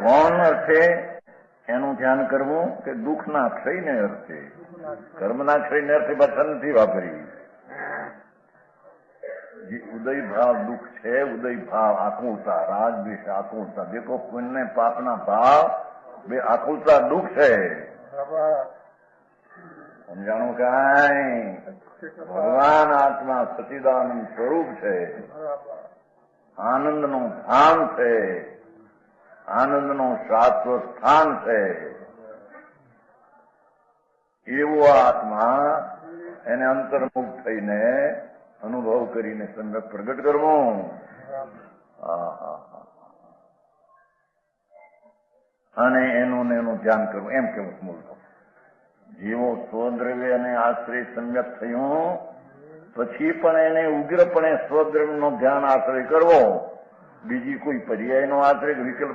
કોણ અર્થે એનું ધ્યાન કરવું કે દુઃખના ક્ષયને અર્થે? કર્મના ક્ષયને અર્થે ભાષા નથી વાપરી. જે ઉદય ભાવ દુઃખ છે, ઉદય ભાવ આકુલતા, રાગ દ્વેષ આકુલતા. દેખો પુણ્ય પાપના ભાવ બે આકુલતા દુઃખ છે. સમજાણું કાંઈ? ભગવાન આત્મા સચિદાનંદ સ્વરૂપ છે, આનંદનું ધામ છે, આનંદનું શાશ્વત સ્થાન છે. એવો આત્મા એને અંતર્મુખ થઈને અનુભવ કરીને સમ્યક પ્રગટ કરવો. અને એનું ધ્યાન કરવું, એમ કેવું મૂળ. જેવો સ્વદ્રવ્ય અને આશ્રય સમ્યક થયું પછી પણ એને ઉગ્રપણે સ્વદ્રવ્યનો ધ્યાન આશ્રય કરવો. બીજી કોઈ પર્યાયનો આશ્રય વિકલ્પ